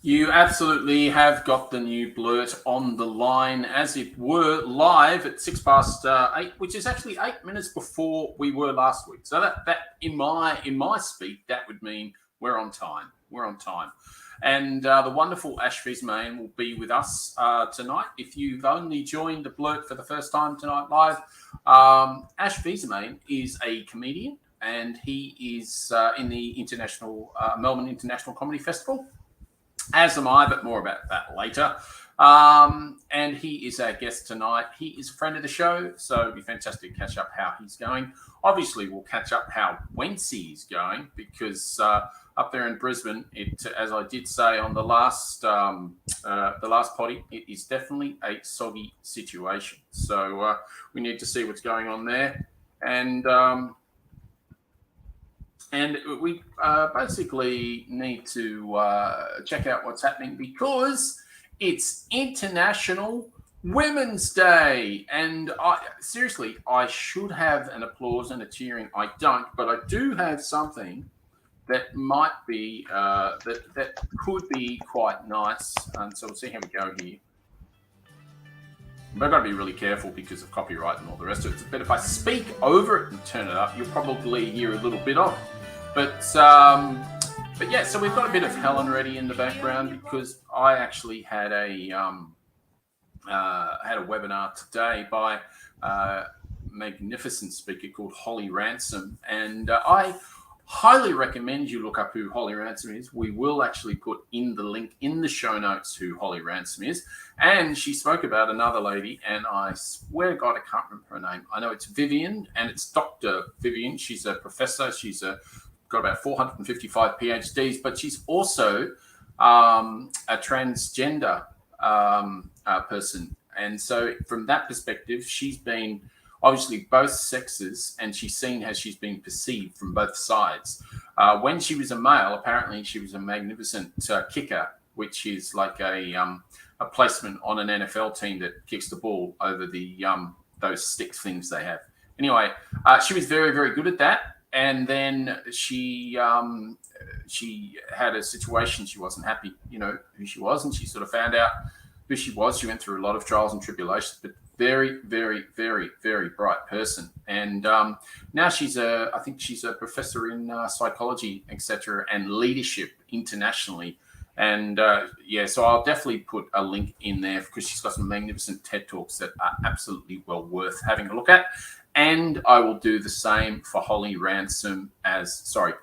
You absolutely have got the new Blurt on the line, as it were, live at 8:06, which is actually 8 minutes before we were last week. So that in my speak, that would mean we're on time. We're on time. And the wonderful Ash Fils-Aime will be with us tonight. If you've only joined the Blurt for the first time tonight live, Ash Fils-Aime is a comedian, and he is in the Melbourne International Comedy Festival. As am I, but more about that later. And he is our guest tonight. He is a friend of the show, so it'd be fantastic to catch up how he's going. Obviously, we'll catch up how Wency is going, because up there in Brisbane, as I did say on the last potty, it is definitely a soggy situation. So we need to see what's going on there. And we basically need to check out what's happening, because it's International Women's Day. And seriously, I should have an applause and a cheering. I don't, but I do have something that might be, that could be quite nice. And so we'll see how we go here. But I've got to be really careful because of copyright and all the rest of it. But if I speak over it and turn it up, you'll probably hear a little bit of it. But yeah, so we've got a bit of Helen ready in the background, because I actually had a webinar today by a magnificent speaker called Holly Ransom, and I highly recommend you look up who Holly Ransom is. We will actually put in the link in the show notes who Holly Ransom is. And she spoke about another lady, and I swear to God, I can't remember her name. I know it's Vivian, and it's Dr. Vivian. She's a professor. She's got about 455 PhDs, but she's also a transgender person. And so from that perspective, she's been obviously both sexes, and she's seen how she's been perceived from both sides. When she was a male, apparently she was a magnificent kicker, which is like a placement on an NFL team that kicks the ball over the those stick things they have. Anyway, she was very, very good at that. And then she had a situation. She wasn't happy, who she was, and she sort of found out who she was. She went through a lot of trials and tribulations, but very, very, very, very bright person. And now I think she's a professor in psychology, etc., and leadership internationally. And so I'll definitely put a link in there, because she's got some magnificent TED Talks that are absolutely well worth having a look at. And I will do the same for Holly Ransom Holly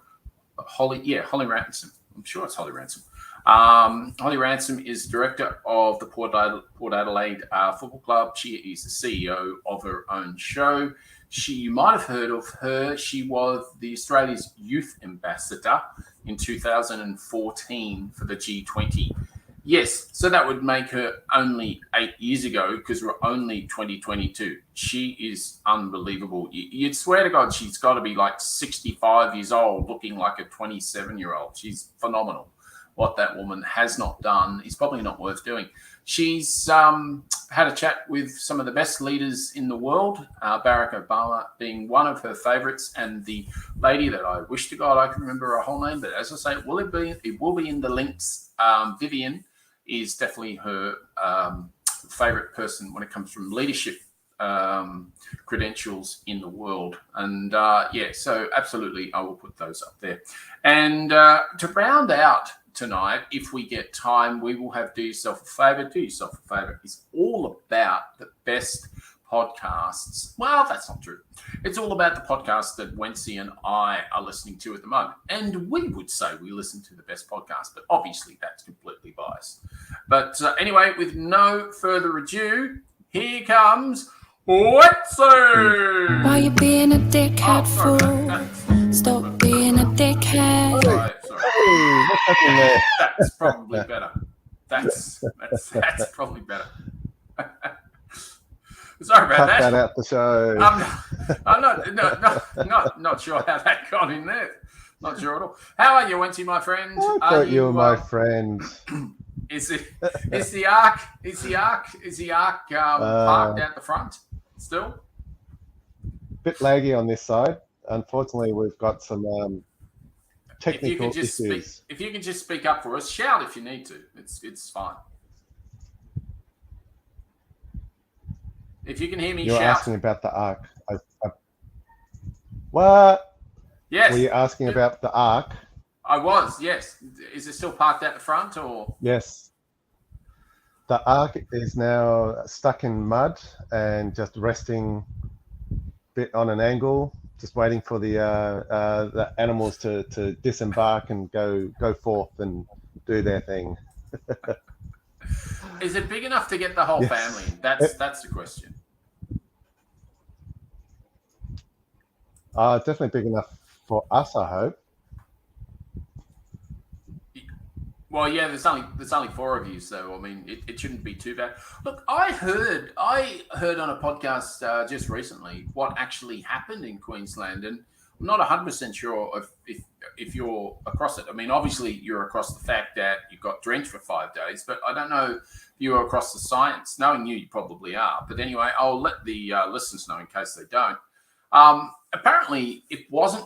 Ransom. I'm sure it's Holly Ransom. Holly Ransom is director of the Port Adelaide Football Club. She is the CEO of her own show. You might have heard of her. She was the Australia's youth ambassador in 2014 for the G20. Yes, so that would make her only 8 years ago, because we're only 2022. She is unbelievable. You'd swear to God she's got to be like 65 years old, looking like a 27-year-old. She's phenomenal. What that woman has not done is probably not worth doing. She's had a chat with some of the best leaders in the world, Barack Obama being one of her favorites, and the lady that I wish to God I could remember her whole name, but as I say, it will be in the links. Vivian is definitely her favorite person when it comes from leadership credentials in the world. And so absolutely, I will put those up there. And to round out tonight, if we get time, we will have Do Yourself a Favour. Do Yourself a Favour is all about the best podcasts. Well, that's not true. It's all about the podcasts that Wency and I are listening to at the moment. And we would say we listen to the best podcast, but obviously that's completely biased. But anyway, with no further ado, here comes Wency! Why you being a dickhead, fool? Stop being a dickhead. Sorry. Hey, what's happening there? That's probably better. That's probably better. Sorry about that. Cut that out the show. I'm not sure how that got in there. Not sure at all. How are you, Wency, my friend? I thought you were my friend. Is the arc parked out the front still? Bit laggy on this side. Unfortunately, we've got some technical issues. If you can just speak up for us, shout if you need to. It's fine. If you can hear me, You're shout. asking about the Ark. What? Yes. Were you asking about the Ark? I was, yes. Is it still parked at the front or? Yes. The Ark is now stuck in mud and just resting a bit on an angle, just waiting for the animals to disembark and go forth and do their thing. Is it big enough to get the whole Yes. family in? That's the question. Definitely big enough for us, I hope. Well, yeah, there's only 4 of you, so I mean, it shouldn't be too bad. Look, I heard on a podcast just recently what actually happened in Queensland, and I'm not 100% sure if you're across it. I mean, obviously you're across the fact that you got drenched for 5 days, but I don't know if you're across the science. Knowing you probably are. But anyway, I'll let the listeners know in case they don't. Apparently, it wasn't,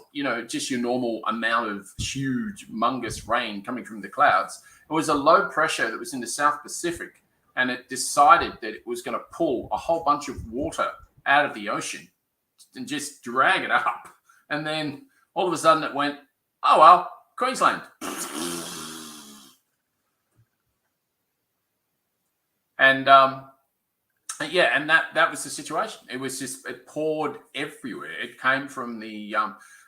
just your normal amount of huge, humongous rain coming from the clouds. It was a low pressure that was in the South Pacific, and it decided that it was going to pull a whole bunch of water out of the ocean and just drag it up. And then all of a sudden it went, oh, well, Queensland. And yeah, and that was the situation. It was just, it poured everywhere. It came from the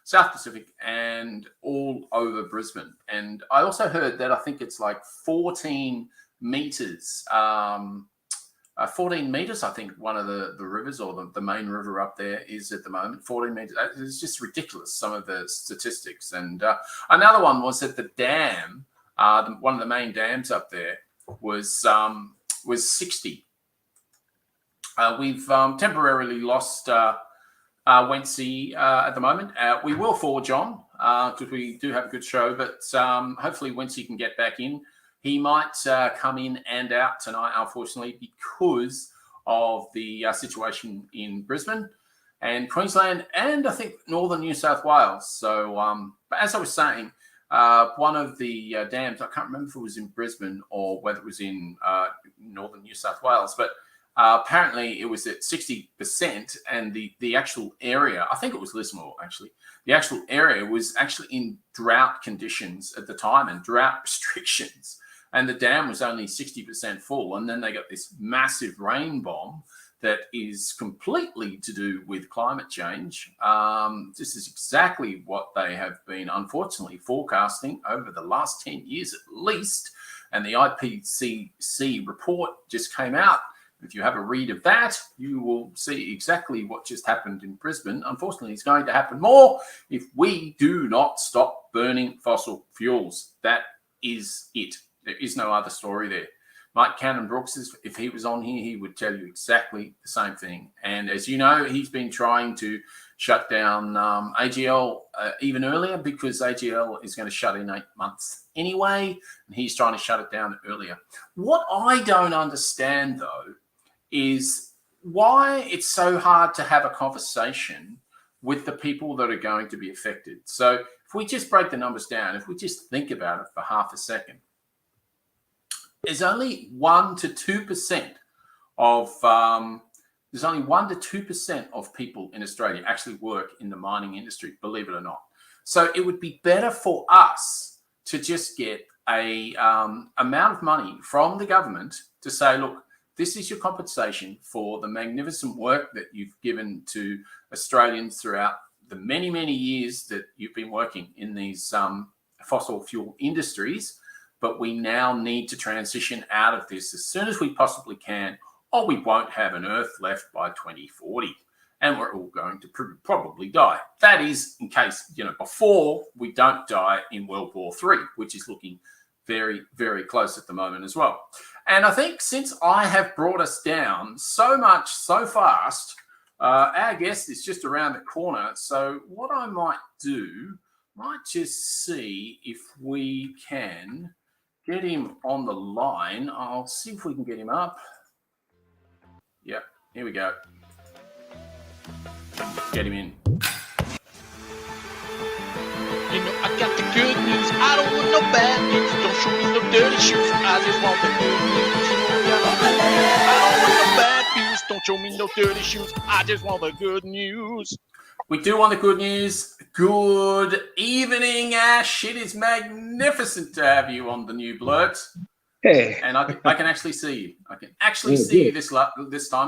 South Pacific and all over Brisbane. And I also heard that I think it's like 14 meters, 14 meters, I think one of the rivers or the main river up there is at the moment, 14 meters. It's just ridiculous, some of the statistics. And another one was that the dam, one of the main dams up there was 60. We've temporarily lost Wency at the moment. We will forward John because we do have a good show, but hopefully Wency can get back in. He might come in and out tonight, unfortunately, because of the situation in Brisbane and Queensland and I think northern New South Wales. So, but as I was saying, one of the dams, I can't remember if it was in Brisbane or whether it was in northern New South Wales, but apparently it was at 60%, and the actual area, I think it was Lismore actually, the actual area was actually in drought conditions at the time and drought restrictions, and the dam was only 60% full. And then they got this massive rain bomb that is completely to do with climate change. This is exactly what they have been, unfortunately, forecasting over the last 10 years at least. And the IPCC report just came out. If you have a read of that, you will see exactly what just happened in Brisbane. Unfortunately, it's going to happen more if we do not stop burning fossil fuels. That is it. There is no other story there. Mike Cannon-Brooks, if he was on here, he would tell you exactly the same thing. And as you know, he's been trying to shut down AGL even earlier, because AGL is going to shut in 8 months anyway, and he's trying to shut it down earlier. What I don't understand, though, is why it's so hard to have a conversation with the people that are going to be affected. So if we just break the numbers down, if we just think about it for half a second, there's only 1 to 2% of there's only 1 to 2% of people in Australia actually work in the mining industry, believe it or not. So it would be better for us to just get a amount of money from the government to say, look, this is your compensation for the magnificent work that you've given to Australians throughout the many, many years that you've been working in these fossil fuel industries. But we now need to transition out of this as soon as we possibly can, or we won't have an Earth left by 2040. And we're all going to probably die. That is in case, before we don't die in World War III, which is looking very, very close at the moment as well. And I think since I have brought us down so much, so fast, our guest is just around the corner. So what I might do, might just see if we can get him on the line. I'll see if we can get him up. Yep, here we go. Get him in. You know, I got the good news. I don't want no bad news. Don't show me no dirty shoes. I just want the good news. You know, I got the good news. I don't want no bad news. Don't show me no dirty shoes. I just want the good news. We do want the good news. Good evening, Ash. It is magnificent to have you on the new Blurt. Hey. And I can actually see you. I can actually see you this time,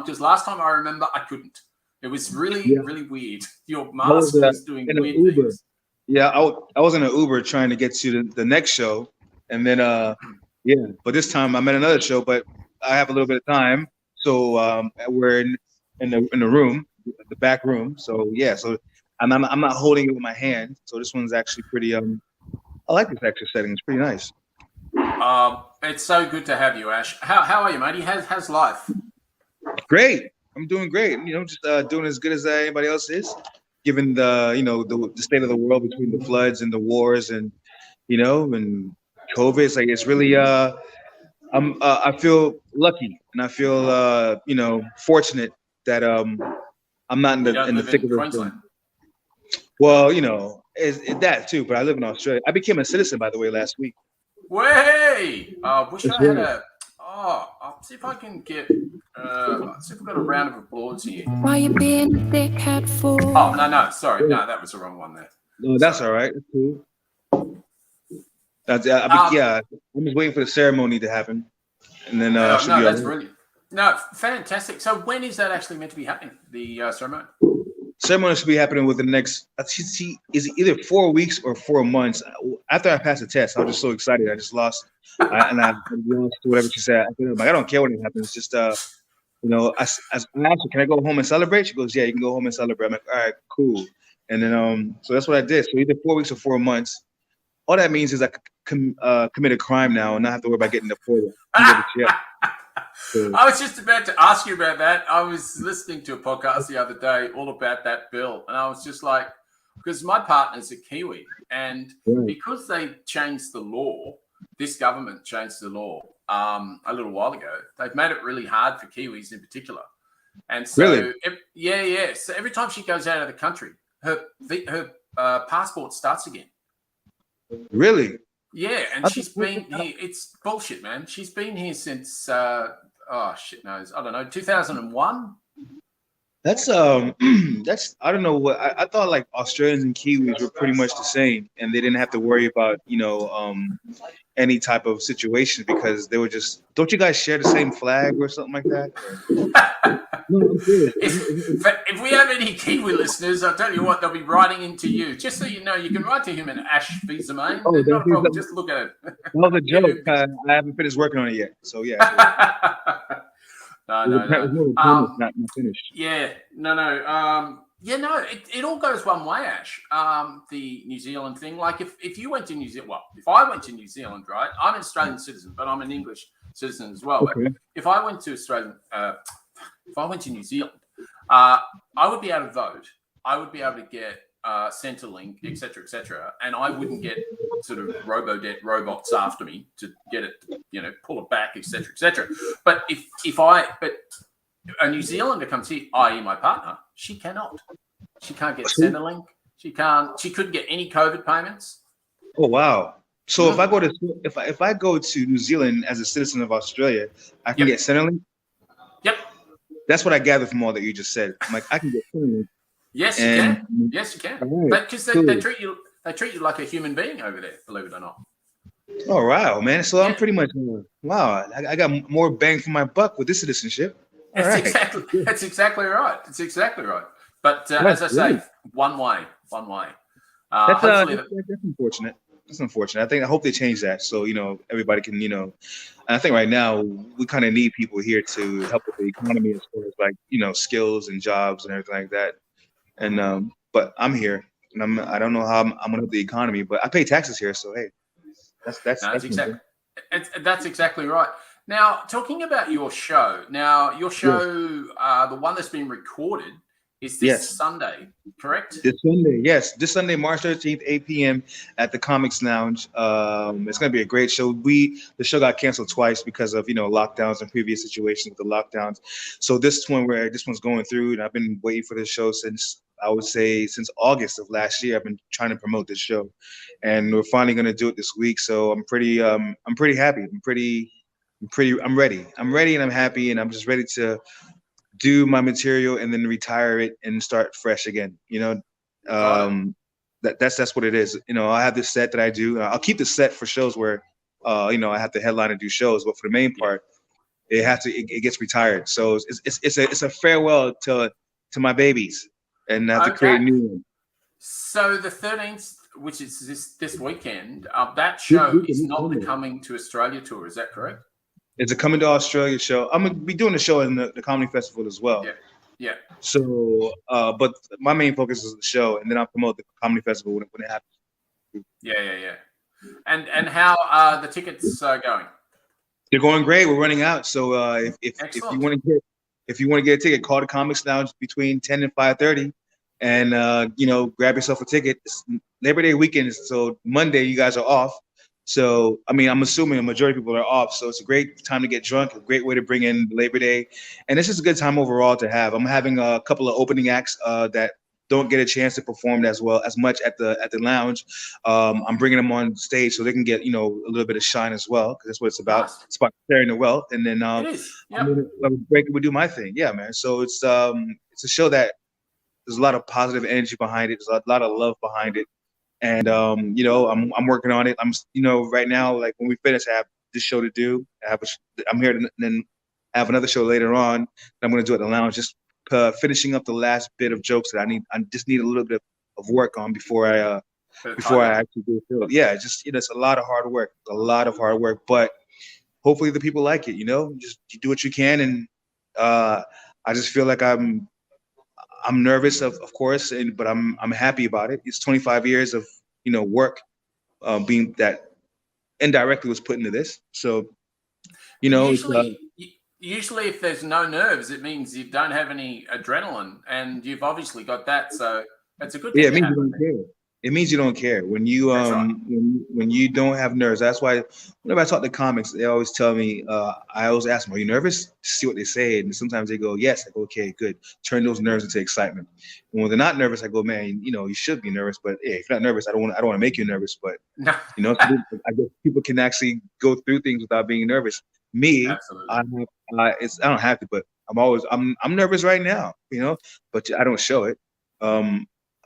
because last time I remember I couldn't. It was really weird. Your mask was doing weird things. Yeah, I was in an Uber trying to get to the next show, and then but this time I'm at another show, but I have a little bit of time, so we're in the room, the back room. So I'm not holding it with my hand, so this one's actually pretty. I like this extra setting. It's pretty nice. It's so good to have you, Ash. How are you, matey? How's life? Great. I'm doing great. You know, just doing as good as anybody else is, given the state of the world between the floods and the wars and and COVID. It's like it's really I feel lucky and I feel fortunate that I'm not in the thick of it. Well, it's that too, but I live in Australia. I became a citizen, by the way, last week. Way! Wish I had a. I'll see if I can get. Let's see if we've got a round of applause here. Why you being a dickhead for? Oh no! Sorry, no, that was the wrong one there. No, that's all right. That's cool. I'm just waiting for the ceremony to happen, and then that's brilliant. No, fantastic. So when is that actually meant to be happening? The ceremony. Ceremony should be happening within the next. Is either 4 weeks or 4 months. After I passed the test, I was just so excited. I just lost, and I lost whatever she said. I don't care when it happens. Just I asked her, can I go home and celebrate? She goes, yeah, you can go home and celebrate. I'm like, all right, cool. And then so that's what I did. So either 4 weeks or 4 months. All that means is I commit a crime now and not have to worry about getting deported. I was just about to ask you about that. I was listening to a podcast the other day all about that bill, and I was just like, because my partner's a Kiwi, and because they changed the law, this government changed the law a little while ago. They've made it really hard for Kiwis in particular, and so So every time she goes out of the country, her passport starts again. Really? Yeah, and she's been here. It's bullshit, man. She's been here since shit knows. I don't know, 2001. That's I don't know what I thought. Like Australians and Kiwis were pretty much the same, and they didn't have to worry about any type of situation because they were just. Don't you guys share the same flag or something like that? If we have any Kiwi listeners, I'll tell you what, they'll be writing into you. Just so you know, you can write to him in Ash Fils-Aime. Oh, not a problem. Just look at it. That was a joke. I haven't finished working on it yet. So yeah. No. Not finished. It all goes one way, Ash. The New Zealand thing. Like if you went to New Zealand, if I went to New Zealand, right? I'm an Australian citizen, but I'm an English citizen as well. Okay. But if I went to if I went to New Zealand, I would be able to vote. I would be able to get Centrelink, etc., and I wouldn't get sort of robots after me to get it, pull it back, etc. But if a New Zealander comes here, i.e. my partner, she cannot. She can't get Centrelink. She couldn't get any COVID payments. Oh wow! So if I go to New Zealand as a citizen of Australia, I can get Centrelink. Yep. That's what I gathered from all that you just said. I'm like, I can get Centrelink. Yes, you can. Yes, you can. Right, because they treat you like a human being over there, believe it or not. Oh wow, man! So I'm pretty much I got more bang for my buck with this citizenship. That's exactly right. It's exactly right. But as I say, one way. That's unfortunate. That's unfortunate. I hope they change that so everybody can and I think right now we kind of need people here to help with the economy as far as like skills and jobs and everything like that. And but I'm here and I don't know how I'm gonna help the economy, but I pay taxes here, so hey, that's exactly right. Now, talking about your show, the one that's been recorded is this Sunday, correct? This Sunday, yes. This Sunday, March 13th, 8 p.m. at the Comics Lounge. It's going to be a great show. The show got canceled twice because of, lockdowns and previous situations with the lockdowns. So this one's going through, and I've been waiting for this show since I would say since August of last year. I've been trying to promote this show, and we're finally going to do it this week. So I'm pretty happy. I'm ready. I'm ready and I'm happy, and I'm just ready to do my material and then retire it and start fresh again. That's what it is. I have this set that I do. I'll keep the set for shows where, I have to headline and do shows, but for the main part, it gets retired. So it's a farewell to my babies, and I have to create a new one. So the 13th, which is this weekend, that show is not the Coming to Australia tour. Is that correct? It's a Coming to Australia show. I'm gonna be doing a show in the comedy festival as well. Yeah. So, but my main focus is the show, and then I'll promote the comedy festival when it happens. Yeah. And how are the tickets going? They're going great. We're running out. So if you want to get a ticket, call the Comics Lounge between 10 and 5:30, and grab yourself a ticket. It's Labor Day weekend, so Monday you guys are off. So, I'm assuming a majority of people are off. So it's a great time to get drunk, a great way to bring in Labor Day. And it's just a good time overall to have. I'm having a couple of opening acts that don't get a chance to perform as much at the lounge. I'm bringing them on stage so they can get, a little bit of shine as well, because that's what it's about. Nice. It's about sharing the wealth. And then I'm break we do my thing. Yeah, man. So it's a show that there's a lot of positive energy behind it. There's a lot of love behind it. And I'm working on it. I'm right now, like when we finish, I have this show to do. I'm here to then have another show later on. I'm going to do at the lounge, just finishing up the last bit of jokes that I need. I just need a little bit of work on before I actually do a show. Yeah, it's a lot of hard work, but hopefully the people like it. Just you do what you can, and I just feel like I'm nervous, of course, but I'm happy about it. It's 25 years of work, being that indirectly was put into this. So usually if there's no nerves, it means you don't have any adrenaline, and you've obviously got that. So that's a good thing. Yeah, it means you don't care. It means you don't care when you when you don't have nerves. That's why whenever I talk to comics, they always tell me. I always ask them, "Are you nervous?" See what they say, and sometimes they go, "Yes." I go, "Okay, good." Turn those nerves into excitement. And when they're not nervous, I go, "Man, you should be nervous." But hey, if you're not nervous, I don't want to make you nervous. But no. I guess people can actually go through things without being nervous. Me, I don't have to, but I'm nervous right now. But I don't show it.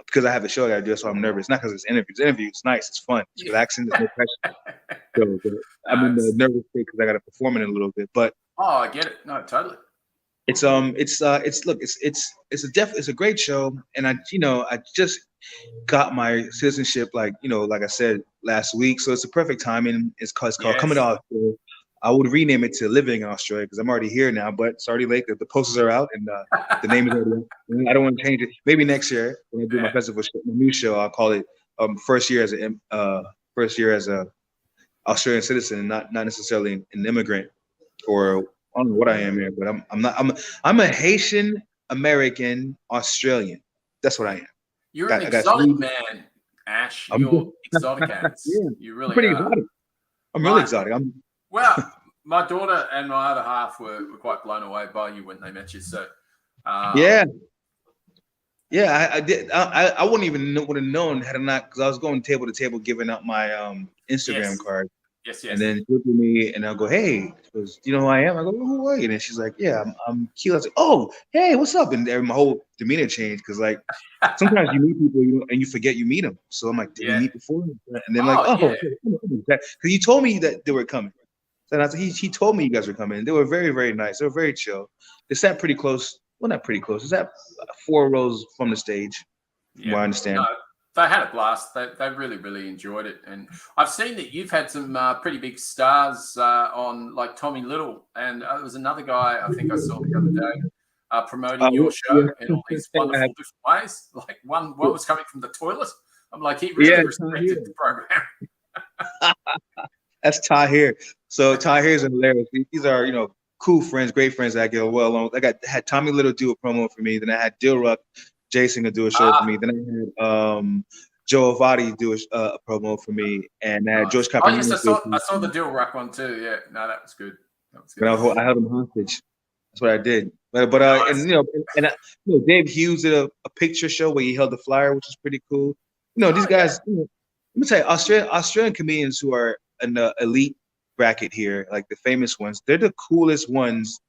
Because I have a show that I do, so I'm nervous. Not because it's interviews. Interviews, it's nice, it's fun, it's relaxing, there's no pressure. So I'm in the nervous state because I got to perform in a little bit. But I get it. No, totally. It's a great show, and I just got my citizenship like I said last week, so it's a perfect timing. It's called Coming to Australia. I would rename it to Living in Australia because I'm already here now, but it's already late. The posters are out, and the name is already out. I don't want to change it. Maybe next year when I do my festival show, my new show, I'll call it first year as a Australian citizen, and not necessarily an immigrant, or I don't know what I am here, but I'm a Haitian American Australian. That's what I am. You're an exotic man, Ash. You're exotic ass. Yeah, you really pretty are. Exotic. I'm really exotic. Well, my daughter and my other half were quite blown away by you when they met you. So, I did. I wouldn't even would have known had I not, because I was going table to table giving out my Instagram card. Yes. And then she looked at me and I'll go, "Hey," she goes, "Do you know who I am?" I go, "Who are you?" And then she's like, "Yeah, I'm Keely." I was like, "Oh, hey, what's up?" And my whole demeanor changed because like sometimes you meet people and you forget you meet them. So I'm like, "Did we meet before?" And then because you told me that they were coming. And I said, he told me you guys were coming. They were very, very nice. They were very chill. They sat pretty close. Well, not pretty close. They sat 4 rows from the stage, from what I understand. No, they had a blast. They really, really enjoyed it. And I've seen that you've had some pretty big stars on, like Tommy Little. And there was another guy I think I saw the other day promoting your show in all these wonderful different ways. Like one was coming from the toilet. I'm like, he really respected the program. That's Tahir. So Tahir is hilarious. These are, cool friends, great friends that I get well along. I had Tommy Little do a promo for me. Then I had Dilruck Jason to do a show for me. Then I had Joe Avati do a promo for me, and I had George Capone. Oh yes, I saw the Dilruck one too. Yeah, no, that was good. I held him hostage. That's what I did. But Nice. and Dave Hughes did a picture show where he held the flyer, which was pretty cool. These guys. Let me tell you, Australian comedians who are in the elite bracket here, like the famous ones, they're the coolest ones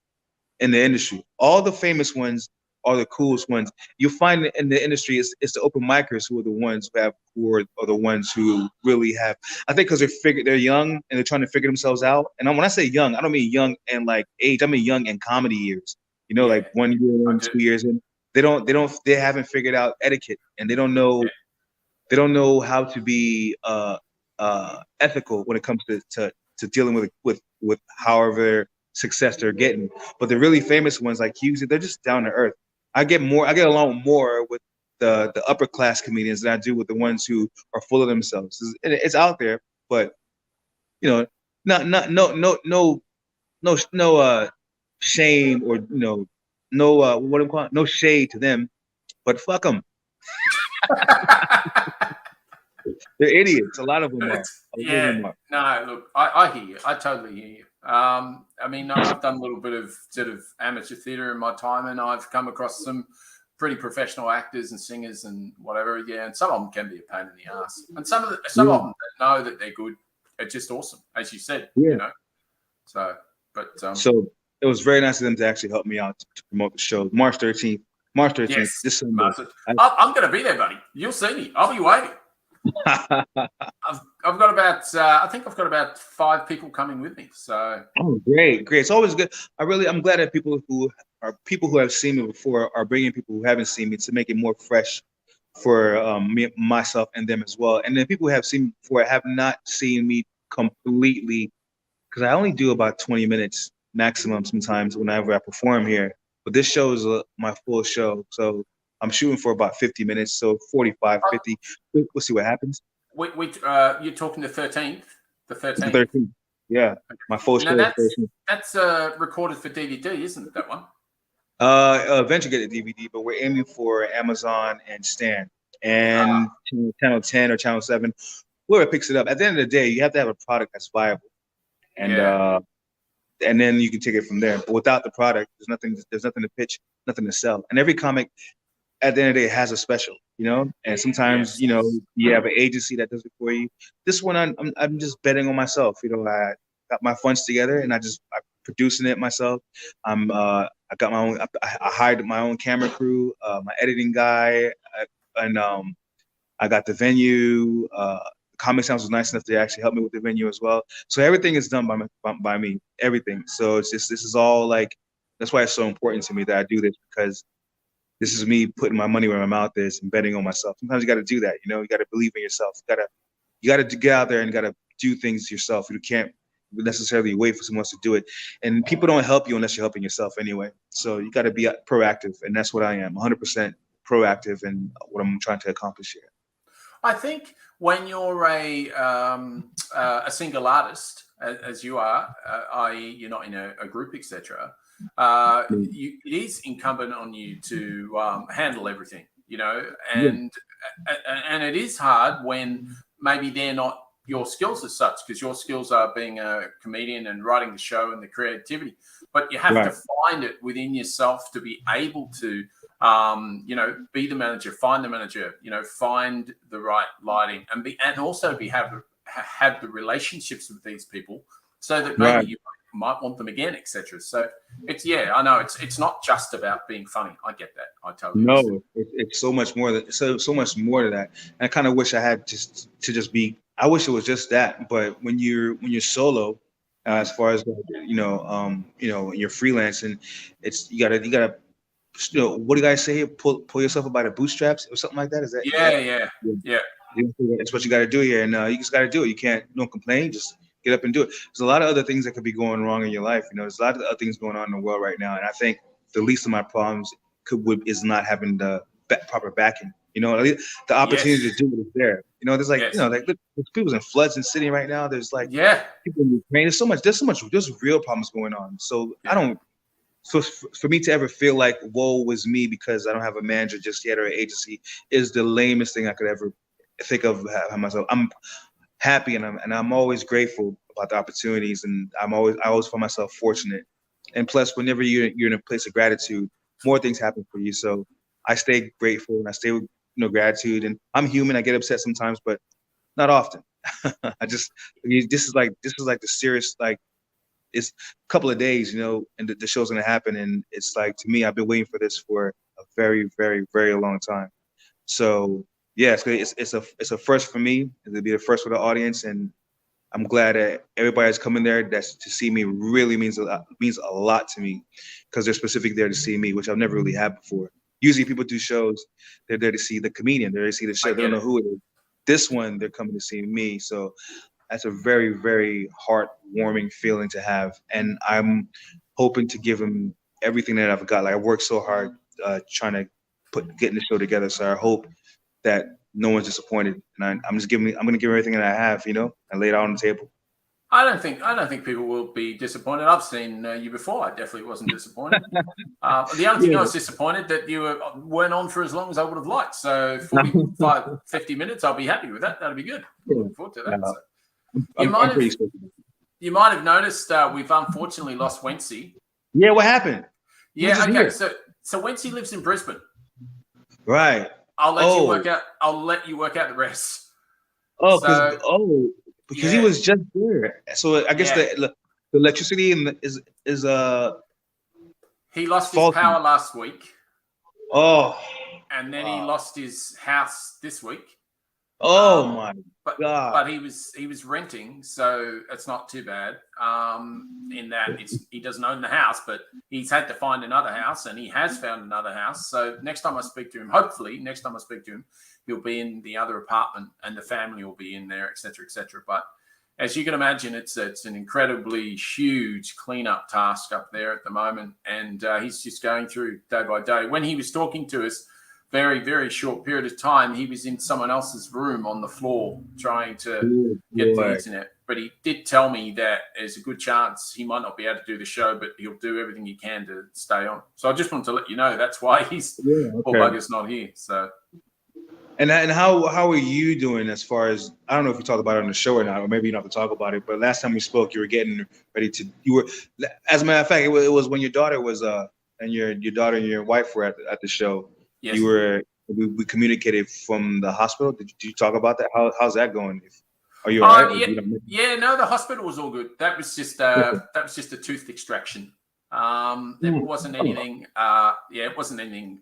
in the industry. All the famous ones are the coolest ones. You find in the industry, it's the open micers who are the ones who are the ones who really have. I think because they're young and they're trying to figure themselves out. And when I say young, I don't mean young in like age. I mean young in comedy years. Like 1 year in, 2 years in. They haven't figured out etiquette, and they don't know. Yeah. They don't know how to be ethical when it comes to dealing with however success they're getting. But the really famous ones like Hughes, they're just down to earth. I get along more with the upper class comedians than I do with the ones who are full of themselves. It's out there, but not no shame or what do you call it? No shade to them, but fuck them. They're idiots. A lot of them are. No, look, I hear you. I totally hear you. I mean, I've done a little bit of sort of amateur theatre in my time, and I've come across some pretty professional actors and singers and whatever. Yeah, and some of them can be a pain in the ass, and some of them that know that they're good are just awesome, as you said. Yeah. So it was very nice of them to actually help me out to promote the show. March 13th. Yes, this Sunday. I'm going to be there, buddy. You'll see me. I'll be waiting. I've got about I think I've got about 5 people coming with me. So great. It's always good. I'm glad that people who have seen me before are bringing people who haven't seen me to make it more fresh for myself and them as well. And then people who have seen me before have not seen me completely, because I only do about 20 minutes maximum sometimes whenever I perform here. But this show is my full show, so I'm shooting for about 50 minutes, so 45, 50. We'll see what happens. You're talking the 13th? The 13th? The 13th, yeah. My full show. That's recorded for DVD, isn't it, that one? Eventually get a DVD, but we're aiming for Amazon and Stan and Channel 10 or Channel 7, whoever picks it up. At the end of the day, you have to have a product that's viable. And then you can take it from there. But without the product, there's nothing to pitch, nothing to sell. And every comic at the end of the day has a special, and sometimes, you have an agency that does it for you. This one, I'm just betting on myself. I got my funds together and I'm producing it myself. I got my own, I hired my own camera crew, my editing guy, and I got the venue. Comic Sounds was nice enough to actually help me with the venue as well. So everything is done by me, everything. So it's just, this is all like, that's why it's so important to me that I do this, because this is me putting my money where my mouth is and betting on myself. Sometimes you got to do that. You got to believe in yourself. You got to get out there and got to do things yourself. You can't necessarily wait for someone else to do it. And people don't help you unless you're helping yourself anyway. So you got to be proactive. And that's what I am, 100% proactive in what I'm trying to accomplish here. I think when you're a single artist, as you are, i.e. you're not in a group, etc., it is incumbent on you to handle everything, and it is hard when maybe they're not your skills as such, because your skills are being a comedian and writing the show and the creativity, but you have to find it within yourself to be able to be the manager, find the manager, find the right lighting, and also have the relationships with these people, so that maybe you might want them again, etc. So I know it's not just about being funny. I get that. I totally understand. It's so much more so much more to that. And I kind of wish I had just be. I wish it was just that. But when you're solo, as far as you're freelancing, it's you gotta. What do you guys say here? Pull yourself up by the bootstraps or something like that? Is that? Yeah. It's what you got to do here, and you just got to do it. You don't complain. Just get up and do it. There's a lot of other things that could be going wrong in your life. There's a lot of other things going on in the world right now, and I think the least of my problems is not having the proper backing. The opportunity to do it is there. There's there's people in floods in Sydney right now. There's people in Ukraine. There's real problems going on. So I don't. So for me to ever feel like woe was me because I don't have a manager just yet or an agency is the lamest thing I could ever think of myself. I'm happy and I'm always grateful about the opportunities, and I always find myself fortunate And plus, whenever you're in a place of gratitude, more things happen for you. So I stay grateful and I stay with gratitude. And I'm human. I get upset sometimes, but not often. This is like the serious, like, it's a couple of days, and the show's gonna happen. And it's like, to me, I've been waiting for this for a very, very, very long time. So yeah, it's a first for me. It'll be the first for the audience, and I'm glad that everybody's coming there. That's to see me really means a lot to me, because they're specific there to see me, which I've never really had before. Usually people do shows, they're there to see the comedian, they're there to see the show, they don't know who it is. This one, they're coming to see me. So that's a very, very heartwarming feeling to have. And I'm hoping to give them everything that I've got. Like, I worked so hard trying to getting the show together. So I hope that no one's disappointed. And I'm going to give everything that I have, and lay it out on the table. I don't think people will be disappointed. I've seen you before. I definitely wasn't disappointed. The only thing I was disappointed that you weren't on for as long as I would have liked. So 45, 50 minutes, I'll be happy with that. That'll be good. Looking forward to that. You might have noticed we've unfortunately lost Wency. Yeah, what happened? Yeah, okay. So Wency lives in Brisbane. Right. I'll let you work out the rest. Because he was just there. So I guess the electricity is he lost his power last week. Oh. And then he lost his house this week. Oh my God. But he was renting, so it's not too bad. In that he doesn't own the house, but he's had to find another house, and he has found another house. So next time I speak to him, he'll be in the other apartment, and the family will be in there, etc., etc. But as you can imagine, it's an incredibly huge cleanup task up there at the moment, and he's just going through day by day. When he was talking to us, very, very short period of time, he was in someone else's room on the floor trying to get the internet. But he did tell me that there's a good chance he might not be able to do the show, but he'll do everything he can to stay on. So I just wanted to let you know that's why he's poor bugger's not here. So. And how are you doing as far as, I don't know if you talked about it on the show or not, or maybe you don't have to talk about it, but last time we spoke, you were getting ready to, as a matter of fact, it was when your daughter was, and your daughter and your wife were at the show. Yes. We communicated from the hospital. Did you talk about that? How's that going? Are you all right? No, the hospital was all good. That was just a tooth extraction. It wasn't anything. It wasn't anything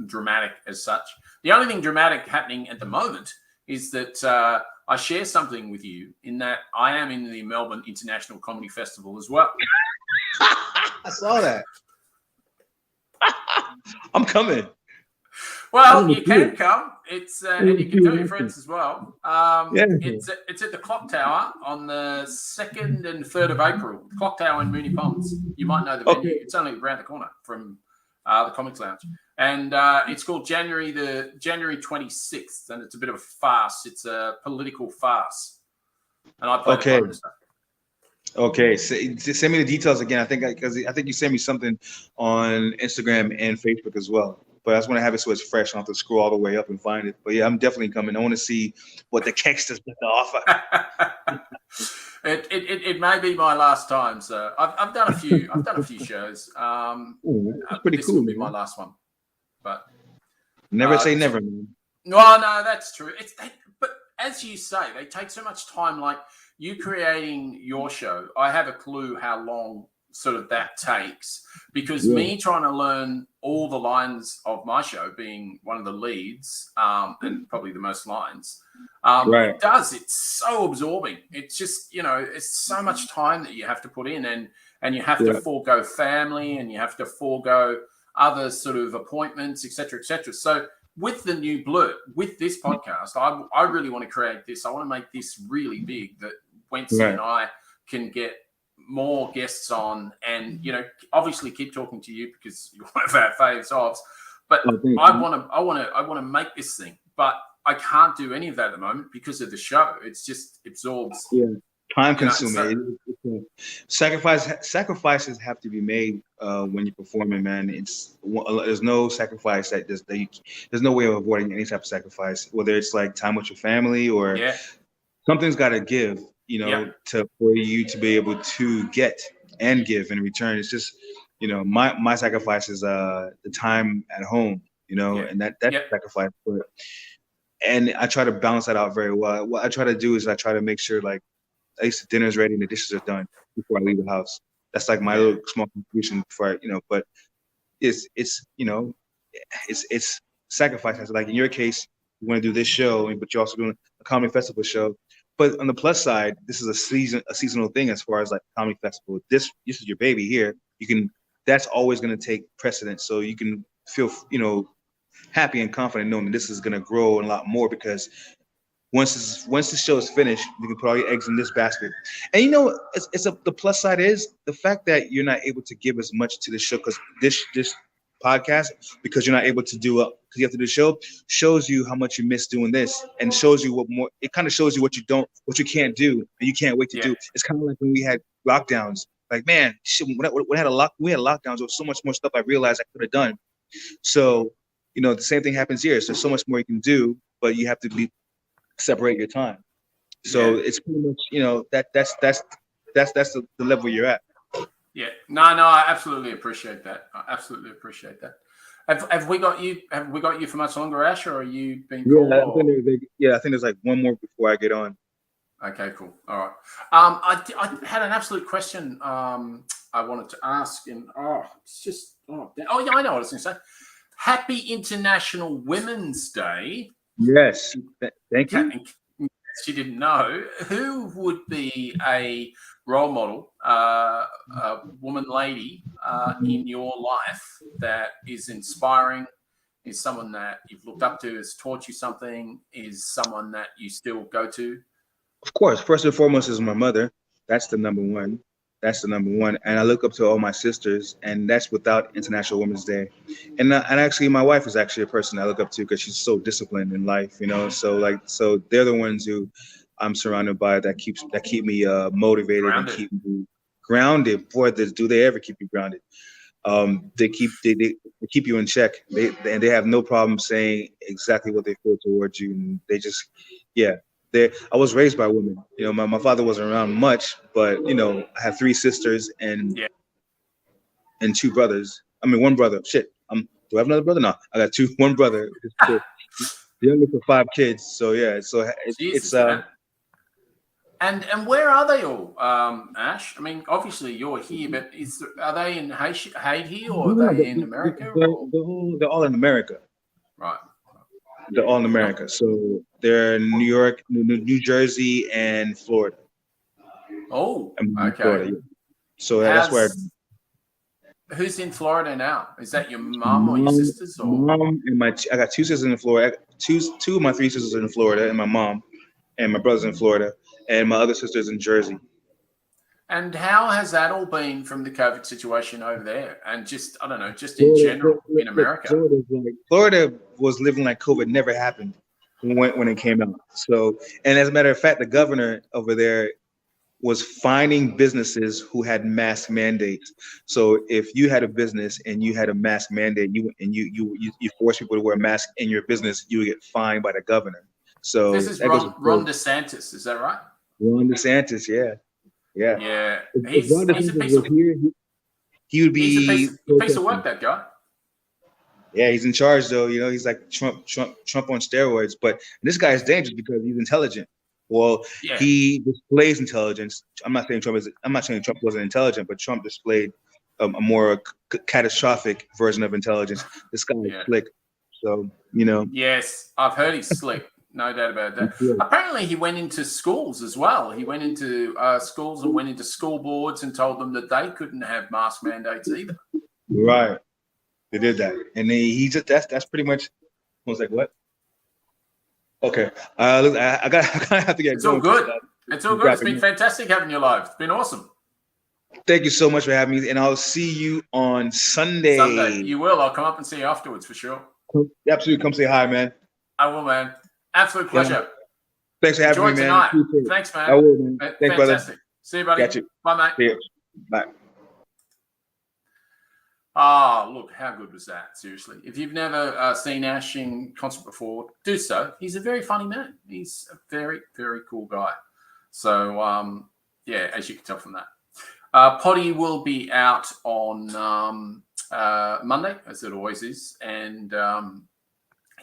dramatic as such. The only thing dramatic happening at the moment is that I share something with you in that I am in the Melbourne International Comedy Festival as well. I saw that. I'm coming. Well, you can come. It's and you can tell your friends as well. It's at the Clock Tower on the 2nd and 3rd of April. Clock Tower in Moonee Ponds. You might know the venue. It's only around the corner from the Comics Lounge, and it's called January 26th, and it's a bit of a farce. It's a political farce, and I play the comedy stuff. Okay, so send me the details again. I think you sent me something on Instagram and Facebook as well. But I just want to have it so it's fresh. I don't have to scroll all the way up and find it. But yeah, I'm definitely coming. I want to see what the Kexter's got to offer. It may be my last time. So I've done a few shows. That's pretty this cool. Will be my last one. But never say never, man. No, that's true. But as you say, they take so much time. Like you creating your show, I have a clue how long sort of that takes, because me trying to learn all the lines of my show, being one of the leads and probably the most lines, it's so absorbing. It's just, it's so much time that you have to put in, and you have to forego family, and you have to forego other sort of appointments, etc., etc. So with the new Blurt, with this podcast, I really want to create this. I want to make this really big, that Wency and I can get more guests on, and obviously keep talking to you because you're one of our faves ofs. But I want to make this thing, but I can't do any of that at the moment because of the show. It's just absorbs. Time consuming. Sacrifices have to be made when you're performing, man. There's no sacrifice there's no way of avoiding any type of sacrifice, whether it's like time with your family or something's got to give. For you to be able to get and give in return. It's just, my sacrifice is the time at home, and that's sacrifice. And I try to balance that out very well. What I try to do is I try to make sure like at least the dinner's ready and the dishes are done before I leave the house. That's like my little small contribution before but it's sacrifices. Like in your case, you want to do this show, but you're also doing a comedy festival show. But on the plus side, this is a seasonal thing as far as like comedy festival. This is your baby here. That's always going to take precedence. So you can feel, happy and confident knowing that this is going to grow a lot more, because once the show is finished, you can put all your eggs in this basket. And the plus side is the fact that you're not able to give as much to the show, because this podcast, because you're not able to do because you have to do the show, shows you how much you miss doing this, and shows you it kind of shows you what you can't do and you can't wait to do. It's kind of like when we had lockdowns. Like, man, shit, when we had lockdowns, there was so much more stuff I realized I could have done. So, the same thing happens here. So there's so much more you can do, but you have to separate your time. So it's pretty much, that's the level you're at. Yeah. No, I absolutely appreciate that. Have we got you for much longer, Ash, or are you being called? I think there's like one more before I get on. Okay, cool. All right. I had an absolute question I wanted to ask, and I know what I was going to say. Happy International Women's Day. Yes. Thank you. She didn't know. Who would be a role model, a woman, lady in your life that is inspiring, is someone that you've looked up to, has taught you something, is someone that you still go to? Of course, first and foremost is my mother. That's the number one. And I look up to all my sisters, and that's without International Women's Day. And actually, my wife is actually a person I look up to because she's so disciplined in life, So they're the ones who I'm surrounded by that keep me motivated and keep me grounded. Boy, do they ever keep you grounded? They keep you in check. They have no problem saying exactly what they feel towards you, and they just I was raised by women. My father wasn't around much, but I have 3 sisters and 2 brothers. I mean, 1 brother. Shit. Do I have another brother? No, I got 1 brother. The youngest of 5 kids. So so it's And where are they all, Ash? I mean, obviously you're here, but are they in Haiti or are they in America? They're all in America. Right. They're all in America. So they're in New York, New Jersey, and Florida. Oh, okay. Florida, yeah. So that's where. Who's in Florida now? Is that your mom or your sisters? Or? Mom and I got 2 sisters in Florida. 2 of my 3 sisters are in Florida, and my mom, and my brother's in Florida, and my other sister's in Jersey. And how has that all been from the COVID situation over there? And just, I don't know, just in general in America? Florida was living like COVID never happened when it came out. So, and as a matter of fact, the governor over there was fining businesses who had mask mandates. So if you had a business and you had a mask mandate, you force people to wear a mask in your business, you would get fined by the governor. So this is Ron DeSantis, is that right? Ron DeSantis, yeah. He's a piece of he would be he's a piece of work, that guy. Yeah, he's in charge though. He's like Trump on steroids. But this guy is dangerous because he's intelligent. Well, he displays intelligence. I'm not saying Trump wasn't intelligent, but Trump displayed a more catastrophic version of intelligence. This guy is slick. So Yes, I've heard he's slick. No doubt about that. Yeah. Apparently, he went into schools as well. He went into schools and went into school boards and told them that they couldn't have mask mandates either. Right. They did that. And he just that's pretty much. I was like, what? Okay. Look, I gotta have to get It's all good. It's all good. It's been fantastic having you live. It's been awesome. Thank you so much for having me. And I'll see you on Sunday. You will. I'll come up and see you afterwards for sure. Absolutely. Come say hi, man. I will, man. Absolute pleasure. Yeah. Thanks for having me, man. Tonight. Thanks, man. I will, man. Thanks, fantastic. Brother. See you, buddy. Got you. Bye, mate. See you. Bye. Look, how good was that? Seriously. If you've never seen Ash in concert before, do so. He's a very funny man. He's a very, very cool guy. So, as you can tell from that. Poddy will be out on Monday, as it always is, and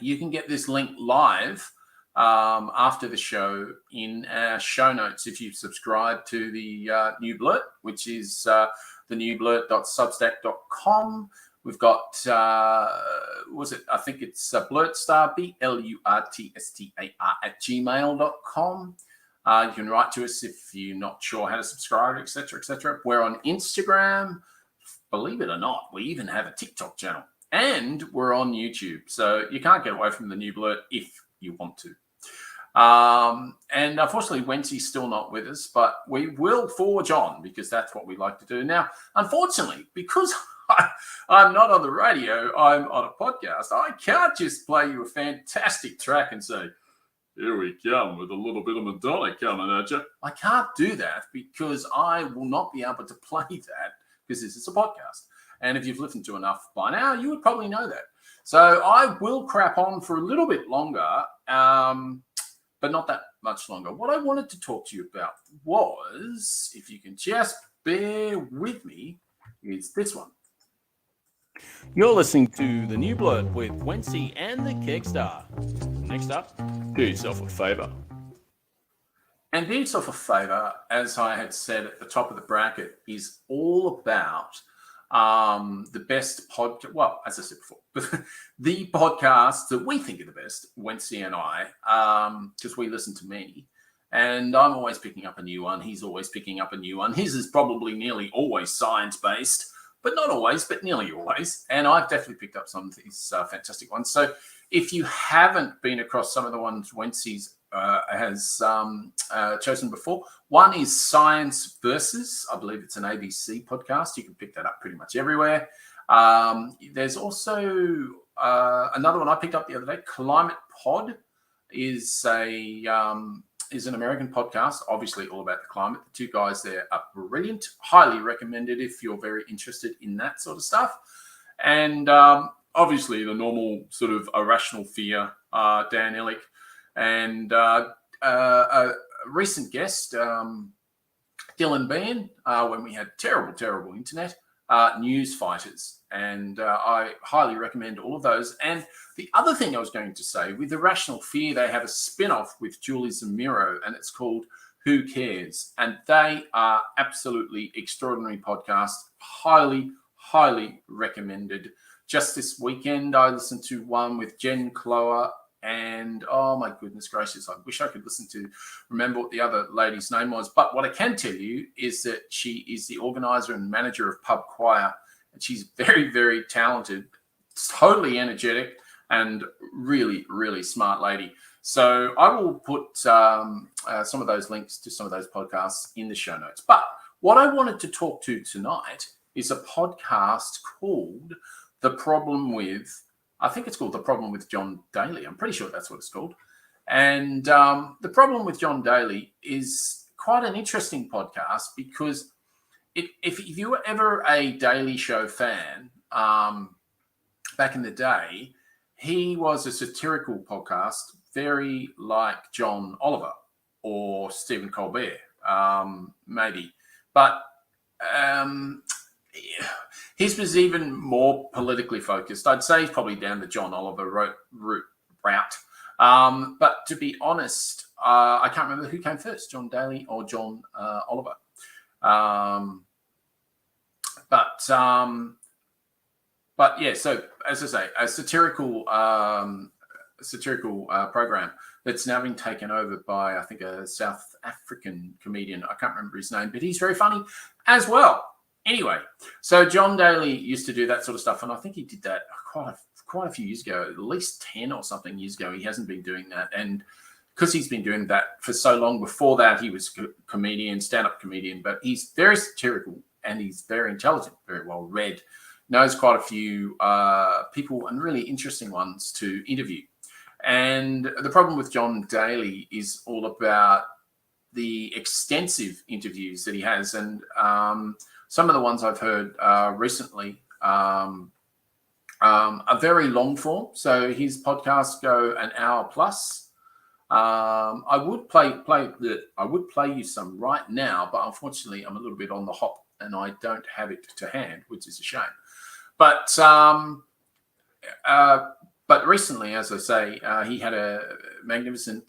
you can get this link live after the show in our show notes if you subscribe to the New Blurt, which is thenewblurt.substack.com. We've got, was it? I think it's Blurtstar, BLURTSTAR @gmail.com. You can write to us if you're not sure how to subscribe, etc., etc. We're on Instagram. Believe it or not, we even have a TikTok channel. And we're on YouTube. So you can't get away from the New Blurt if you want to. And unfortunately, Wency's still not with us, but we will forge on because that's what we like to do. Now, unfortunately, because I'm not on the radio, I'm on a podcast, I can't just play you a fantastic track and say, here we come with a little bit of Madonna coming at you. I can't do that because I will not be able to play that because this is a podcast. And if you've listened to enough by now, you would probably know that. So I will crap on for a little bit longer, but not that much longer. What I wanted to talk to you about was, if you can just bear with me, is this one. You're listening to The New Blurt with Wency and the Kegstar. Next up, do yourself a favour. And do yourself a favour, as I had said at the top of the bracket, is all about the best podcast. Well, as I said before, the podcasts that we think are the best, Wency and I, because we listen to many. And I'm always picking up a new one. He's always picking up a new one. His is probably nearly always science-based, but not always, but nearly always. And I've definitely picked up some of these fantastic ones. So if you haven't been across some of the ones Wency's has chosen before, one is Science Versus. I believe it's an ABC podcast. You can pick that up pretty much everywhere. There's also another one I picked up the other day. Climate Pod is an American podcast, obviously all about the climate. The two guys there are brilliant. Highly recommended if you're very interested in that sort of stuff. And obviously the normal sort of irrational fear, Dan Illick, and a recent guest, Dylan Bean, when we had terrible internet, News Fighters. And I highly recommend all of those. And the other thing I was going to say, with Irrational Fear, they have a spin-off with Julie Zamiro, and it's called Who Cares? And they are absolutely extraordinary podcasts. Highly recommended. Just this weekend, I listened to one with Jen Clower, and oh my goodness gracious, I wish I could remember what the other lady's name was. But what I can tell you is that she is the organizer and manager of Pub Choir, and she's very talented, totally energetic, and really smart lady. So I will put some of those links to some of those podcasts in the show notes. But what I wanted to talk to tonight is a podcast called The Problem With, I think it's called The Problem with John Daly. I'm pretty sure that's what it's called. And The Problem with John Daly is quite an interesting podcast because if you were ever a Daily Show fan back in the day, he was a satirical podcast, very like John Oliver or Stephen Colbert, maybe. But his was even more politically focused. I'd say he's probably down the John Oliver route. But to be honest, I can't remember who came first, John Daly or John Oliver. But yeah, so as I say, a satirical program that's now been taken over by, I think, a South African comedian. I can't remember his name, but he's very funny as well. Anyway, so John Daly used to do that sort of stuff, and I think he did that quite a few years ago, at least 10 or something years ago. He hasn't been doing that, and because he's been doing that for so long, before that he was a comedian, stand-up comedian, but he's very satirical and he's very intelligent, very well read, knows quite a few people and really interesting ones to interview. And the problem with John Daly is all about the extensive interviews that he has, and some of the ones I've heard recently are very long form. So his podcasts go an hour plus. I would play you some right now, but unfortunately I'm a little bit on the hot and I don't have it to hand, which is a shame. But recently, as I say, he had a magnificent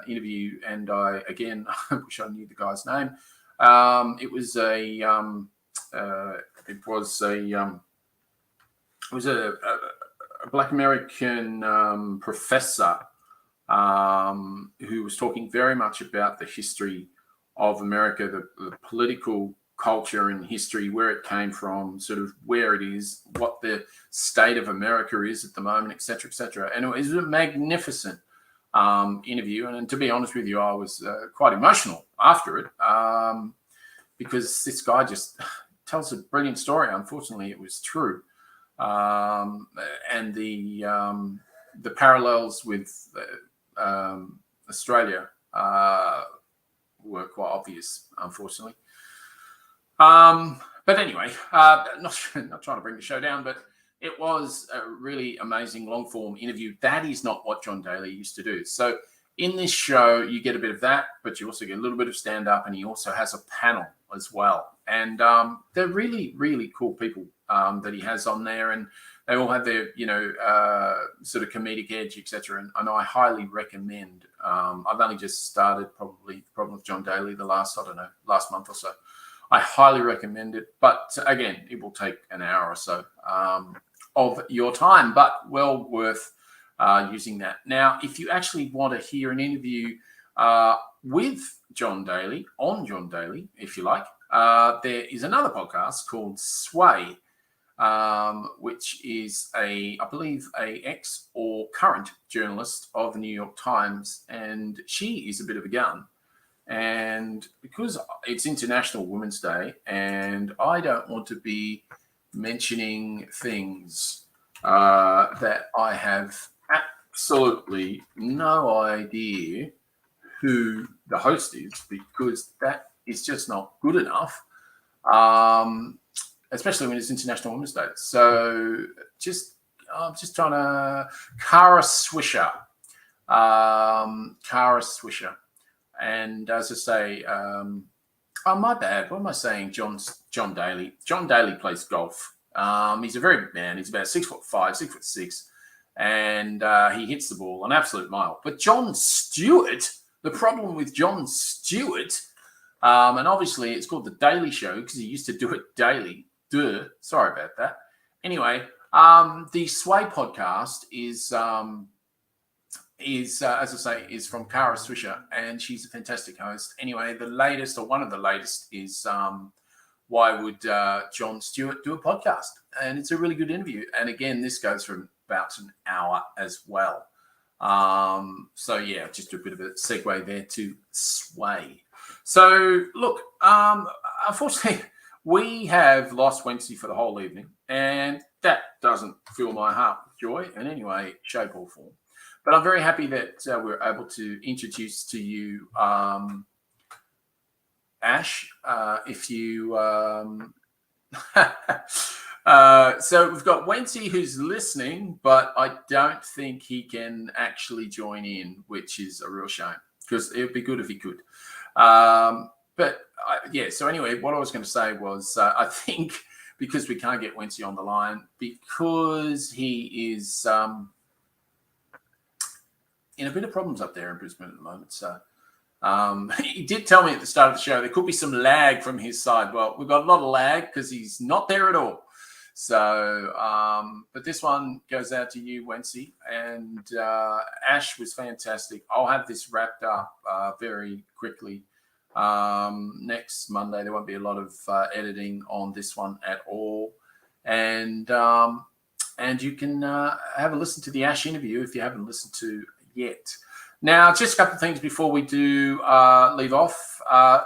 interview, and I wish I knew the guy's name. It was a Black American professor who was talking very much about the history of America, the political culture and history, where it came from, sort of where it is, what the state of America is at the moment, etc., etc. And it was a magnificent interview. And to be honest with you, I was quite emotional after it because this guy just tells a brilliant story. Unfortunately, it was true. And the parallels with Australia were quite obvious, unfortunately. But anyway, not trying to bring the show down, but it was a really amazing long-form interview. That is not what John Daly used to do. So in this show, you get a bit of that, but you also get a little bit of stand-up, and he also has a panel as well. And they're really, really cool people that he has on there, and they all have their, sort of comedic edge, etc. And I highly recommend. I've only just started probably The Problem with John Daly the last month or so. I highly recommend it. But again, it will take an hour or so of your time, but well worth using that. Now, if you actually want to hear an interview with John Daly, on John Daly, if you like, there is another podcast called Sway, which is I believe, a ex or current journalist of the New York Times, and she is a bit of a gun. And because it's International Women's Day, and I don't want to be mentioning things that I have absolutely no idea who the host is, because that is just not good enough, especially when it's International Women's Day. So I'm just trying to Kara Swisher. And as I say, oh, my bad. What am I saying? John Daly. John Daly plays golf. He's a very big man. He's about 6'5", 6'6", and he hits the ball an absolute mile. But Jon Stewart, the problem with Jon Stewart, and obviously it's called The Daily Show because he used to do it daily. Sorry about that. Anyway, the Sway podcast is as I say, is from Kara Swisher, and she's a fantastic host. Anyway, the latest, or one of the latest, is why would Jon Stewart do a podcast? And it's a really good interview. And again, this goes for about an hour as well. So yeah, just a bit of a segue there to Sway. So look, unfortunately, we have lost Wednesday for the whole evening, and that doesn't fill my heart with joy in any way, shape, or form. But I'm very happy that we're able to introduce to you Ash. If you so we've got Wency who's listening, but I don't think he can actually join in, which is a real shame because it would be good if he could. So anyway, what I was going to say was I think because we can't get Wency on the line because he is in a bit of problems up there in Brisbane at the moment. So he did tell me at the start of the show there could be some lag from his side. Well, we've got a lot of lag because he's not there at all. So, but this one goes out to you, Wency, and Ash was fantastic. I'll have this wrapped up very quickly. Next Monday, there won't be a lot of editing on this one at all. And you can have a listen to the Ash interview if you haven't listened to yet. Now, just a couple of things before we do leave off.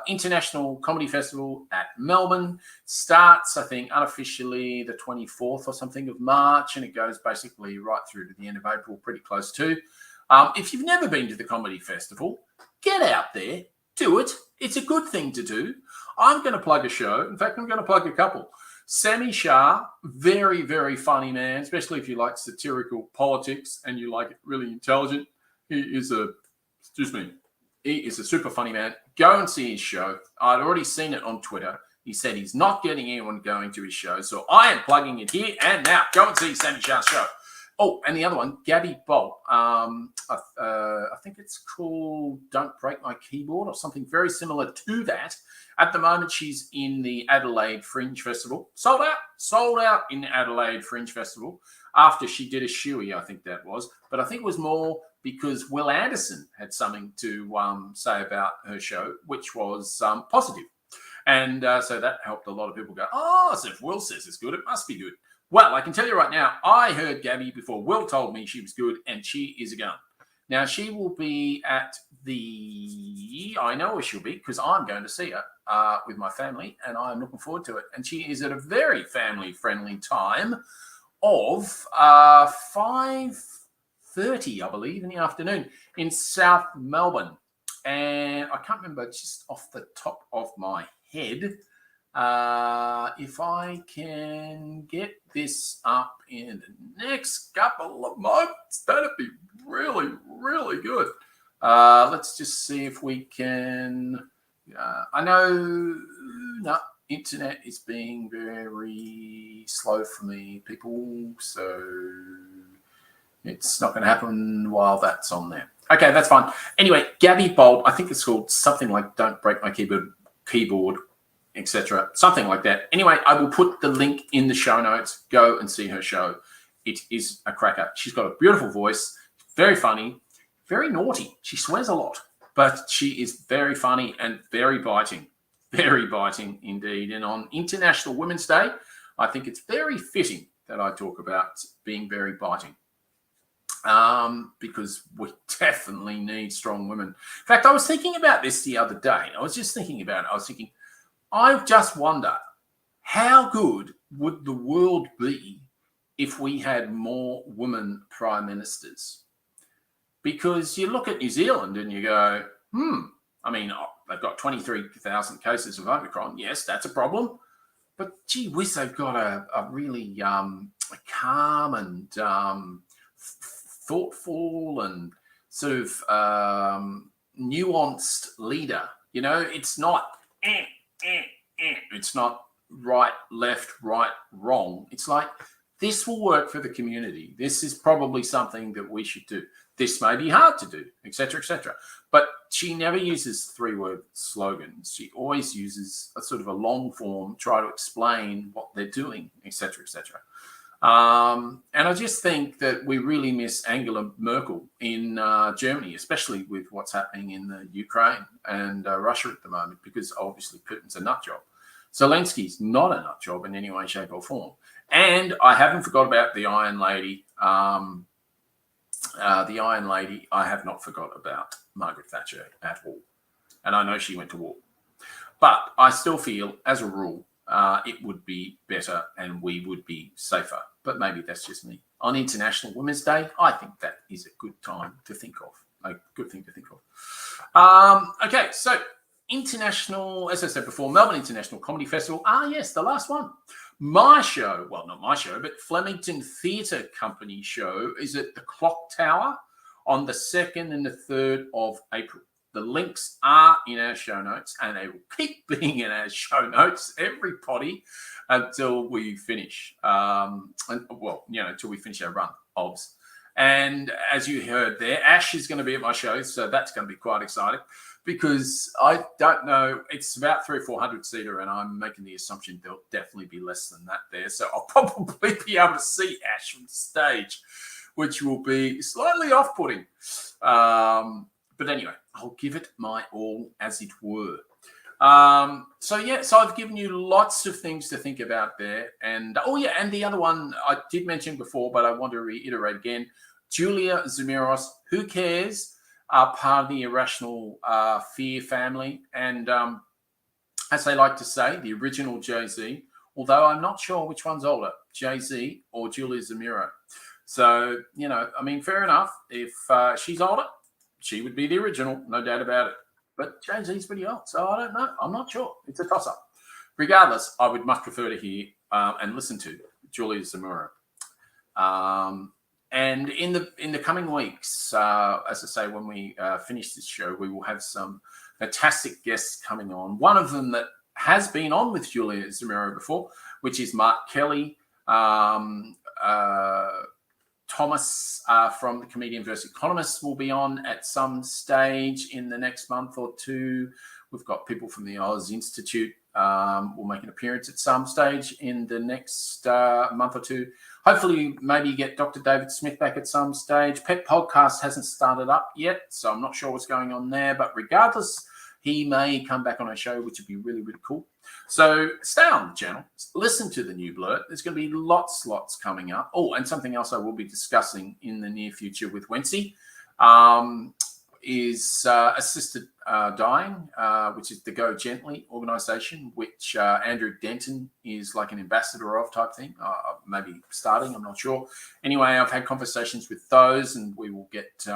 International Comedy Festival at Melbourne starts, I think, unofficially the 24th or something of March, and it goes basically right through to the end of April, pretty close to. If you've never been to the Comedy Festival, get out there, do it. It's a good thing to do. I'm going to plug a show. In fact, I'm going to plug a couple. Sammy Shah, very, very funny man, especially if you like satirical politics and you like it really intelligent. He is a super funny man. Go and see his show. I'd already seen it on Twitter. He said he's not getting anyone going to his show. So I am plugging it here and now. Go and see Sammy Shah's show. Oh, and the other one, Gabby Bolt. I think it's called Don't Break My Keyboard or something very similar to that. At the moment, she's in the Adelaide Fringe Festival. Sold out in the Adelaide Fringe Festival after she did a shoey, I think that was. But I think it was more because Will Anderson had something to say about her show, which was positive. And so that helped a lot of people go, oh, so if Will says it's good, it must be good. Well, I can tell you right now, I heard Gabby before Will told me she was good, and she is a gun. Now, she will be at I know where she'll be because I'm going to see her with my family, and I'm looking forward to it. And she is at a very family-friendly time of 5:30, I believe, in the afternoon in South Melbourne. And I can't remember just off the top of my head. If I can get this up in the next couple of months, that'd be really, really good. Let's just see if we can. I know internet is being very slow for me, people, so it's not going to happen while that's on there. Okay, that's fine. Anyway, Gabby Bolt, I think it's called something like Don't Break My Keyboard, etc. Something like that. Anyway, I will put the link in the show notes. Go and see her show. It is a cracker. She's got a beautiful voice, very funny, very naughty. She swears a lot, but she is very funny and very biting indeed. And on International Women's Day, I think it's very fitting that I talk about being very biting. Because we definitely need strong women. In fact, I was thinking about this the other day. I was thinking, I just wonder how good would the world be if we had more women prime ministers? Because you look at New Zealand and you go, I mean, they've got 23,000 cases of Omicron. Yes, that's a problem. But gee whiz, they've got a really calm and thoughtful and sort of nuanced leader. You know, it's not it's not right, left, right, wrong. It's like, this will work for the community. This is probably something that we should do. This may be hard to do, etc., etc. But she never uses 3-word slogans. She always uses a sort of a long form, try to explain what they're doing, etc., etc. And I just think that we really miss Angela Merkel in Germany, especially with what's happening in the Ukraine and Russia at the moment, because obviously Putin's a nut job. Zelensky's not a nut job in any way, shape or form. And I haven't forgot about the Iron Lady. I have not forgot about Margaret Thatcher at all. And I know she went to war. But I still feel, as a rule, it would be better and we would be safer. But maybe that's just me. On International Women's Day, I think that is a good time to think of. A good thing to think of. Okay, so International, as I said before, Melbourne International Comedy Festival. Yes, the last one. My show, well, not my show, but Flemington Theatre Company show is at the Clock Tower on the 2nd and the 3rd of April. The links are in our show notes, and they will keep being in our show notes, everybody, until we finish. Until we finish our run, obviously. And as you heard there, Ash is going to be at my show, so that's going to be quite exciting because I don't know, it's about 300 or 400 seater, and I'm making the assumption there'll definitely be less than that there. So I'll probably be able to see Ash from the stage, which will be slightly off-putting. But anyway, I'll give it my all, as it were. So I've given you lots of things to think about there. And and the other one I did mention before, but I want to reiterate again, Julia Zamiros, Who Cares, are part of the Irrational Fear family. And as they like to say, the original Jay-Z, although I'm not sure which one's older, Jay-Z or Julia Zamiro. So, fair enough. If she's older, she would be the original, no doubt about it. But Jay-Z's pretty old, so I don't know. I'm not sure. It's a toss-up. Regardless, I would much prefer to hear and listen to Julia Zamora. And in the coming weeks, as I say, when we finish this show, we will have some fantastic guests coming on. One of them that has been on with Julia Zamiro before, which is Mark Kelly, Thomas from the Comedian vs. Economist will be on at some stage in the next month or two. We've got people from the Oz Institute will make an appearance at some stage in the next month or two. Hopefully, maybe get Dr. David Smith back at some stage. Pet Podcast hasn't started up yet, so I'm not sure what's going on there. But regardless, he may come back on our show, which would be really, really cool. So stay on the channel. Listen to the new Blurt. There's going to be lots coming up. Oh, and something else I will be discussing in the near future with Wency is assisted dying, which is the Go Gently organization, which Andrew Denton is like an ambassador of type thing, maybe starting, I'm not sure. Anyway, I've had conversations with those, and we will get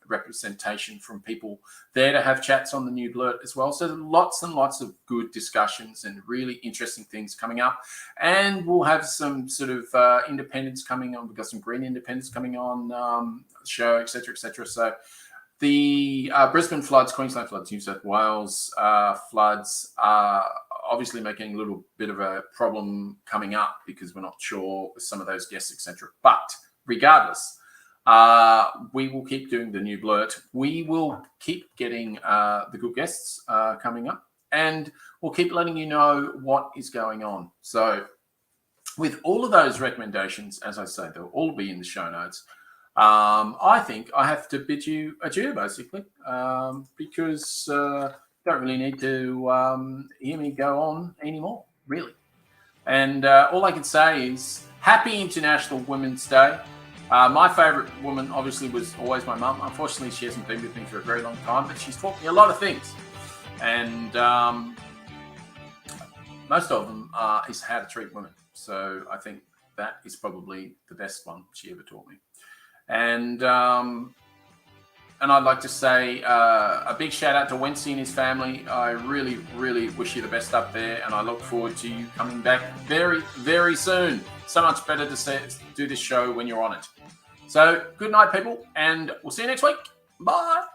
representation from people there to have chats on the new Blurt as well. So lots and lots of good discussions and really interesting things coming up. And we'll have some sort of independents coming on. We've got some green independents coming on the show, etc., etc. So the Brisbane floods, Queensland floods, New South Wales floods are obviously making a little bit of a problem coming up because we're not sure with some of those guests, etc. But regardless, we will keep doing the new Blurt. We will keep getting the good guests coming up, and we'll keep letting you know what is going on. So with all of those recommendations, as I say, they'll all be in the show notes. I think I have to bid you adieu, basically, because you don't really need to hear me go on anymore, really. And all I can say is happy International Women's Day. My favourite woman, obviously, was always my mum. Unfortunately, she hasn't been with me for a very long time, but she's taught me a lot of things. And most of them is how to treat women. So I think that is probably the best one she ever taught me. And I'd like to say a big shout out to Wency and his family. I really, really wish you the best up there, and I look forward to you coming back very, very soon. So much better to do this show when you're on it. So good night, people, and we'll see you next week. Bye.